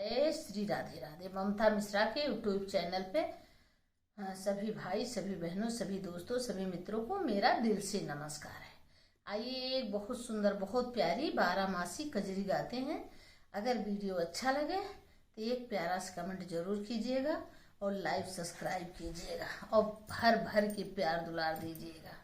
जय श्री राधे राधे। ममता मिश्रा के YouTube channel पे सभी भाई, सभी बहनों, सभी दोस्तों, सभी मित्रों को मेरा दिल से नमस्कार है। आइए एक बहुत सुंदर, बहुत प्यारी 12 मासी कजरी गाते हैं। अगर वीडियो अच्छा लगे तो एक प्यारा सा कमेंट जरूर कीजिएगा और लाइव सब्सक्राइब कीजिएगा और भर भर के प्यार दुलार दीजिएगा।